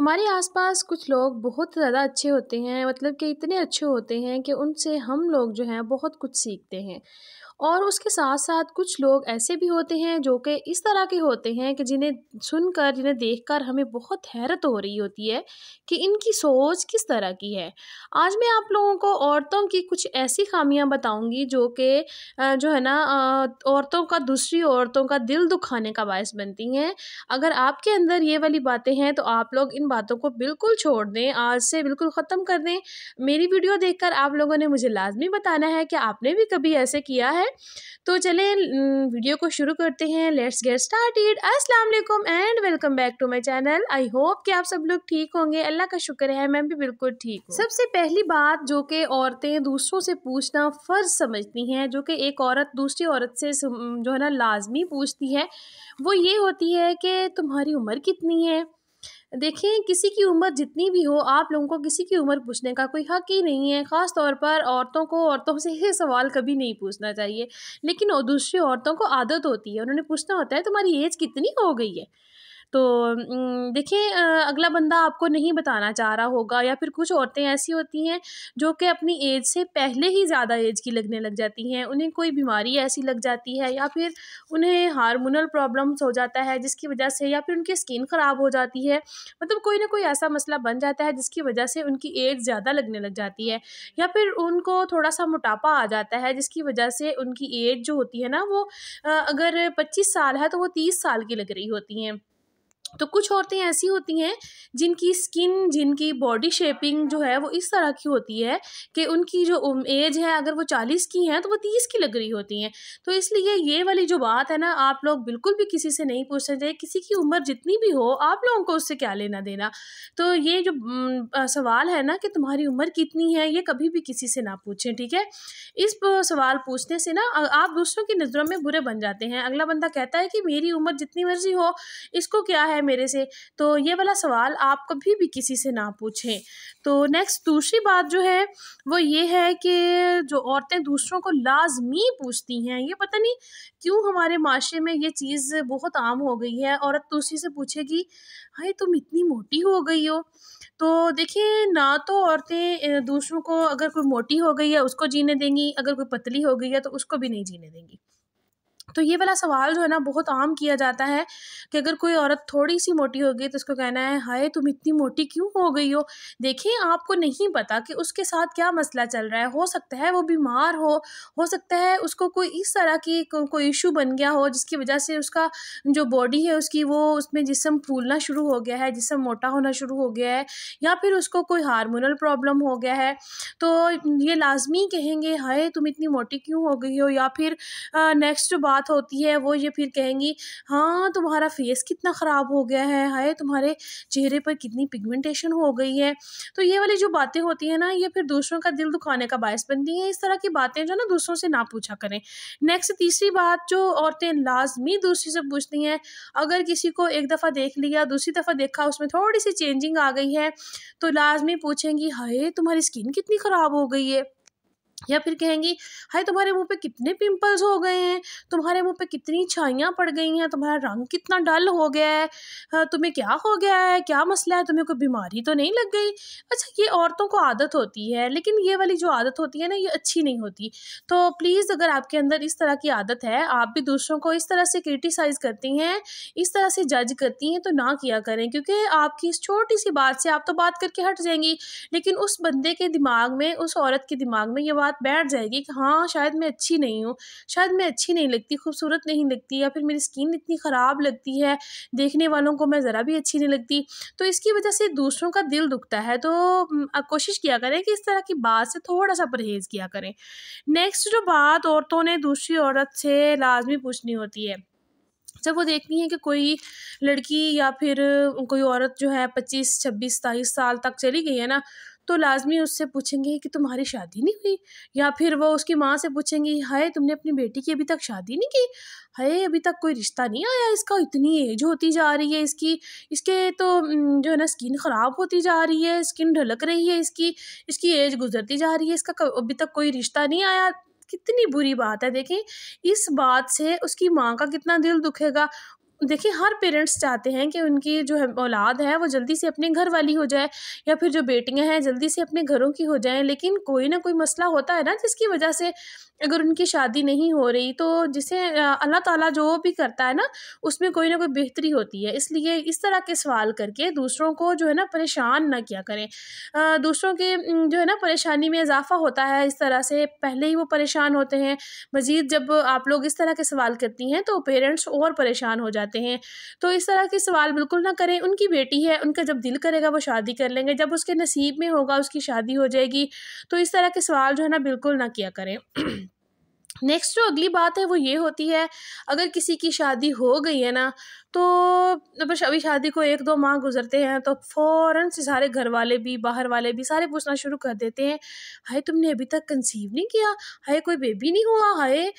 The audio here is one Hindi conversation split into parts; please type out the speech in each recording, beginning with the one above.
हमारे आसपास कुछ लोग बहुत ज़्यादा अच्छे होते हैं, मतलब कि इतने अच्छे होते हैं कि उनसे हम लोग जो हैं बहुत कुछ सीखते हैं। और उसके साथ साथ कुछ लोग ऐसे भी होते हैं जो कि इस तरह के होते हैं कि जिन्हें सुनकर, जिन्हें देखकर हमें बहुत हैरत हो रही होती है कि इनकी सोच किस तरह की है। आज मैं आप लोगों को औरतों की कुछ ऐसी खामियां बताऊंगी जो कि जो है ना, औरतों का, दूसरी औरतों का दिल दुखाने का बायस बनती हैं। अगर आपके अंदर ये वाली बातें हैं तो आप लोग इन बातों को बिल्कुल छोड़ दें, आज से बिल्कुल ख़त्म कर दें। मेरी वीडियो देखकर आप लोगों ने मुझे लाज़मी बताना है कि आपने भी कभी ऐसे किया है। तो चलें वीडियो को शुरू करते हैं। Let's get started. अस्सलाम वालेकुम and welcome back to my channel. I hope कि आप सब लोग ठीक होंगे। अल्लाह का शुक्र है, मैं भी बिल्कुल ठीक हूँ। सबसे पहली बात जो कि औरतें दूसरों से पूछना फ़र्ज़ समझती हैं, जो कि एक औरत दूसरी औरत से जो है ना लाज़मी पूछती है, वो ये होती है कि तुम्हारी उम्र कितनी है। देखिए, किसी की उम्र जितनी भी हो, आप लोगों को किसी की उम्र पूछने का कोई हक़ ही नहीं है। ख़ास तौर पर औरतों को औरतों से ये सवाल कभी नहीं पूछना चाहिए। लेकिन दूसरी औरतों को आदत होती है, उन्होंने पूछना होता है तुम्हारी ऐज कितनी हो गई है। तो देखिए, अगला बंदा आपको नहीं बताना चाह रहा होगा, या फिर कुछ औरतें ऐसी होती हैं जो कि अपनी एज से पहले ही ज़्यादा एज की लगने लग जाती हैं। उन्हें कोई बीमारी ऐसी लग जाती है, या फिर उन्हें हार्मोनल प्रॉब्लम्स हो जाता है जिसकी वजह से, या फिर उनकी स्किन ख़राब हो जाती है। मतलब कोई ना कोई ऐसा मसला बन जाता है जिसकी वजह से उनकी एज ज़्यादा लगने लग जाती है, या फिर उनको थोड़ा-सा मोटापा आ जाता है जिसकी वजह से उनकी एज जो होती है ना, वो अगर 25 साल है तो वो 30 साल की लग रही होती हैं। तो कुछ औरतें ऐसी होती हैं जिनकी स्किन, जिनकी बॉडी शेपिंग जो है वो इस तरह की होती है कि उनकी जो एज है, अगर वो 40 की हैं तो वो 30 की लग रही होती हैं। तो इसलिए ये वाली जो बात है ना, आप लोग बिल्कुल भी किसी से नहीं पूछना चाहिए। किसी की उम्र जितनी भी हो, आप लोगों को उससे क्या लेना देना। तो ये जो सवाल है ना कि तुम्हारी उम्र कितनी है, ये कभी भी किसी से ना पूछें, ठीक है। इस सवाल पूछने से ना आप दूसरों की नज़रों में बुरे बन जाते हैं। अगला बंदा कहता है कि मेरी उम्र जितनी मर्जी हो, इसको क्या है मेरे से। तो ये वाला सवाल आप कभी भी किसी से ना पूछें। तो नेक्स्ट दूसरी बात जो है वो ये है कि जो औरतें दूसरों को लाज़मी पूछती हैं, ये पता नहीं क्यों हमारे माशरे में ये चीज़ बहुत आम हो गई है। औरत दूसरी से पूछेगी, हाय तुम इतनी मोटी हो गई हो। तो देखिए, ना तो औरतें दूसरों को, अगर कोई मोटी हो गई है उसको जीने देंगी, अगर कोई पतली हो गई है तो उसको भी नहीं जीने देंगी। तो ये वाला सवाल जो है ना बहुत आम किया जाता है कि अगर कोई औरत थोड़ी-सी मोटी हो गई तो उसको कहना है, हाय तुम इतनी मोटी क्यों हो गई हो? देखिए, आपको नहीं पता कि उसके साथ क्या मसला चल रहा है। हो सकता है वो बीमार हो सकता है उसको कोई इस तरह की कोई इश्यू बन गया हो जिसकी वजह से उसका जो बॉडी है उसकी, वो उसमें जिस्म फूलना शुरू हो गया है, जिस्म मोटा होना शुरू हो गया है, या फिर उसको कोई हार्मोनल प्रॉब्लम हो गया है। तो ये लाज़मी कहेंगे, हाय तुम इतनी मोटी क्यों हो गई हो। या फिर नेक्स्ट जो बात होती है वो ये फिर कहेंगी, हाँ तुम्हारा फेस कितना ख़राब हो गया है, हाय तुम्हारे चेहरे पर कितनी पिगमेंटेशन हो गई है। तो ये वाली जो बातें होती हैं ना, ये फिर दूसरों का दिल दुखाने का बायस बनती हैं। इस तरह की बातें जो ना दूसरों से ना पूछा करें। नेक्स्ट तीसरी बात जो औरतें लाजमी दूसरी से पूछती हैं, अगर किसी को एक दफ़ा देख लिया, दूसरी दफ़ा देखा, उसमें थोड़ी सी चेंजिंग आ गई है, तो लाजमी पूछेंगी, हाय तुम्हारी स्किन कितनी ख़राब हो गई है। या फिर कहेंगी, हाय तुम्हारे मुँह पे कितने पिंपल्स हो गए हैं, तुम्हारे मुँह पे कितनी छाइयाँ पड़ गई हैं, तुम्हारा रंग कितना डल हो गया है, तुम्हें क्या हो गया है, क्या मसला है, तुम्हें कोई बीमारी तो नहीं लग गई। अच्छा, ये औरतों को आदत होती है, लेकिन ये वाली जो आदत होती है ना, ये अच्छी नहीं होती। तो प्लीज़, अगर आपके अंदर इस तरह की आदत है, आप भी दूसरों को इस तरह से क्रिटिसाइज़ करती हैं, इस तरह से जज करती हैं, तो ना किया करें। क्योंकि आपकी इस छोटी-सी बात से आप तो बात करके हट जाएँगी, लेकिन उस बंदे के दिमाग में, उस औरत के दिमाग में ये बात बैठ जाएगी कि हाँ, शायद मैं अच्छी नहीं हूँ, शायद मैं अच्छी नहीं लगती, खूबसूरत नहीं लगती, या फिर मेरी स्किन इतनी ख़राब लगती है, देखने वालों को मैं ज़रा भी अच्छी नहीं लगती। तो इसकी वजह से दूसरों का दिल दुखता है। तो आप कोशिश किया करें कि इस तरह की बात से थोड़ा-सा परहेज़ किया करें। नेक्स्ट जो बात औरतों ने दूसरी औरत से लाज़मी पूछनी होती है, जब वो देखती हैं कि कोई लड़की या फिर कोई औरत जो है 25, 26, 27 साल तक चली गई है ना, तो लाज़मी उससे पूछेंगे कि तुम्हारी शादी नहीं हुई। या फिर वो उसकी माँ से पूछेंगी, हाय तुमने अपनी बेटी की अभी तक शादी नहीं की? हाय अभी तक कोई रिश्ता नहीं आया इसका, इतनी एज होती जा रही है इसकी, इसके तो जो है ना स्किन ख़राब होती जा रही है, स्किन ढलक रही है इसकी, इसकी एज गुज़रती जा रही है, इसका अभी तक कोई रिश्ता नहीं आया। कितनी बुरी बात है। देखें, इस बात से उसकी माँ का कितना दिल दुखेगा। देखिए हर पेरेंट्स चाहते हैं कि उनकी जो है औलाद है वो जल्दी से अपने घर वाली हो जाए, या फिर जो बेटियां हैं जल्दी से अपने घरों की हो जाएं, लेकिन कोई ना कोई मसला होता है ना जिसकी वजह से अगर उनकी शादी नहीं हो रही, तो जिसे अल्लाह ताला जो भी करता है ना उसमें कोई ना कोई बेहतरी होती है। इसलिए इस तरह के सवाल करके दूसरों को जो है ना परेशान ना किया करें। दूसरों के जो है ना परेशानी में इजाफ़ा होता है, इस तरह से पहले ही वो परेशान होते हैं। मज़ीद जब आप लोग इस तरह के सवाल करती हैं तो पेरेंट्स और परेशान हो जाते हैं। तो इस तरह के सवाल बिल्कुल ना करें। उनकी बेटी है, उनका जब दिल करेगा वो शादी कर लेंगे, जब उसके नसीब में होगा उसकी शादी हो जाएगी। तो इस तरह के सवाल जो है ना बिल्कुल ना किया करें। नेक्स्ट जो अगली बात है वो ये होती है, अगर किसी की शादी हो गई है ना, तो बस अभी शादी को 1-2 माह गुजरते हैं तो फ़ौरन से सारे घर वाले भी बाहर वाले भी सारे पूछना शुरू कर देते हैं, हाय तुमने अभी तक कंसीव नहीं किया, हाय कोई बेबी नहीं हुआ, हाय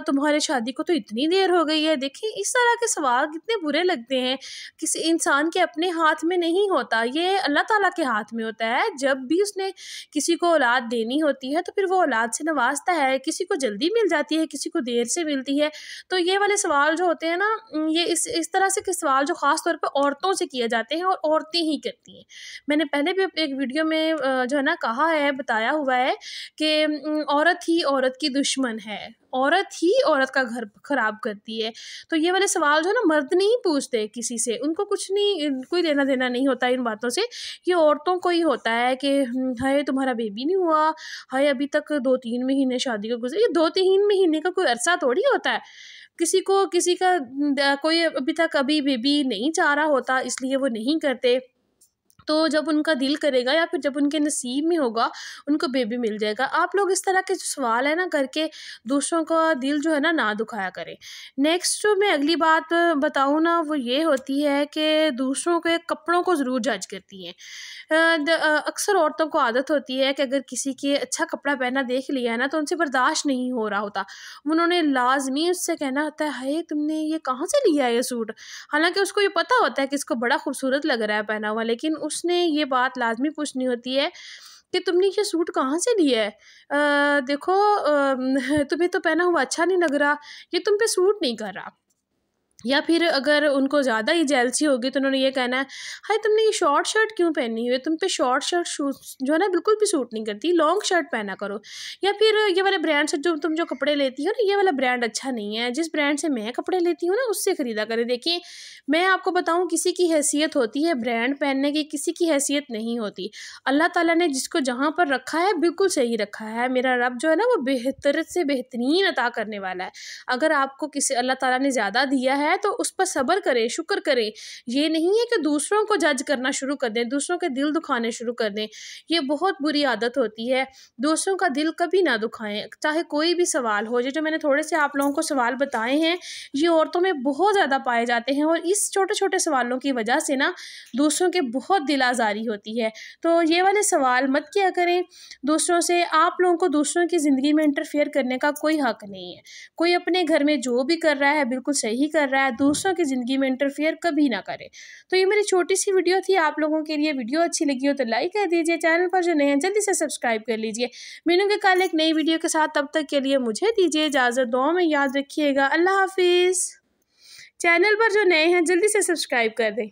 तुम्हारे शादी को तो इतनी देर हो गई है। देखिए इस तरह के सवाल कितने बुरे लगते हैं। किसी इंसान के अपने हाथ में नहीं होता, ये अल्लाह ताला के हाथ में होता है। जब भी उसने किसी को औलाद देनी होती है तो फिर वो औलाद से नवाजता है, किसी को जल्दी मिल जाती है, किसी को देर से मिलती है। तो ये वाले सवाल जो होते हैं ना, ये इस तरह से के सवाल जो ख़ास तौर पे औरतों से किए जाते हैं और औरतें ही करती हैं। मैंने पहले भी एक वीडियो में जो है ना कहा है, बताया हुआ है कि औरत ही औरत की दुश्मन है, औरत ही औरत का घर ख़राब करती है। तो ये वाले सवाल जो है ना मर्द नहीं पूछते किसी से, उनको कुछ नहीं, कोई लेना देना नहीं होता इन बातों से। ये औरतों को ही होता है कि हाय तुम्हारा बेबी नहीं हुआ, हाय अभी तक 2-3 महीने शादी को गुजरे। ये 2-3 महीने का कोई अरसा थोड़ी होता है। किसी का कोई अभी तक अभी बेबी नहीं चाह रहा होता, इसलिए वो नहीं करते। तो जब उनका दिल करेगा या फिर जब उनके नसीब में होगा उनको बेबी मिल जाएगा। आप लोग इस तरह के जो सवाल है ना करके दूसरों का दिल जो है ना दुखाया करें। नेक्स्ट जो मैं अगली बात बताऊँ ना वो ये होती है कि दूसरों के कपड़ों को ज़रूर जज करती हैं। अक्सर औरतों को आदत होती है कि अगर किसी के अच्छा कपड़ा पहना देख लिया है ना तो उनसे बर्दाश्त नहीं हो रहा होता, उन्होंने लाजमी उससे कहना होता है, हाय तुमने ये कहाँ से लिया है ये सूट। हालांकि उसको ये पता होता है कि इसको बड़ा खूबसूरत लग रहा है पहना हुआ, लेकिन उसने ये बात लाजमी पूछनी होती है कि तुमने ये सूट कहाँ से लिया है। देखो तुम्हें तो पहना हुआ अच्छा नहीं लग रहा, ये तुम पे सूट नहीं कर रहा। या फिर अगर उनको ज़्यादा ही जेलसी होगी तो उन्होंने ये कहना है, हाय तुमने ये शॉर्ट शर्ट क्यों पहनी हुई है, तुम पे शॉर्ट शर्ट शूज जो है ना बिल्कुल भी सूट नहीं करती, लॉन्ग शर्ट पहना करो। या फिर ये वाले ब्रांड से जो तुम जो कपड़े लेती हो ना, ये वाला ब्रांड अच्छा नहीं है, जिस ब्रांड से मैं कपड़े लेती हूँ ना उससे ख़रीदा करें। देखिए मैं आपको बताऊँ, किसी की हैसियत होती है ब्रांड पहनने की, किसी की हैसियत नहीं होती। अल्लाह ताला ने जिसको जहाँ पर रखा है बिल्कुल सही रखा है। मेरा रब जो है ना वो बेहतर से बेहतरीन अता करने वाला है। अगर आपको किसी अल्लाह ताला ने ज़्यादा दिया है तो उस पर सब्र करें, शुक्र करें। ये नहीं है कि दूसरों को जज करना शुरू कर दें, दूसरों के दिल दुखाने शुरू कर दें। ये बहुत बुरी आदत होती है। दूसरों का दिल कभी ना दुखाएं, चाहे कोई भी सवाल हो। ये जो मैंने थोड़े से आप लोगों को सवाल बताए हैं ये औरतों में बहुत ज़्यादा पाए जाते हैं, और इस छोटे छोटे सवालों की वजह से ना दूसरों के बहुत दिल आज़ारी होती है। तो ये वाले सवाल मत किया करें दूसरों से। आप लोगों को दूसरों की ज़िंदगी में इंटरफेयर करने का कोई हक़ नहीं है। कोई अपने घर में जो भी कर रहा है बिल्कुल सही कर रहा है, दूसरों की ज़िंदगी में इंटरफेयर कभी ना करे। तो ये मेरी छोटी सी वीडियो थी, आप लोगों के लिए वीडियो अच्छी लगी हो तो लाइक कर दीजिए, चैनल पर जो नए हैं जल्दी से सब्सक्राइब कर लीजिए। मिलूंगे कल एक नई वीडियो के साथ, तब तक के लिए मुझे दीजिए इजाज़त, दुआ में याद रखिएगा। अल्लाह हाफिज़। चैनल पर जो नए हैं जल्दी से सब्सक्राइब कर दें।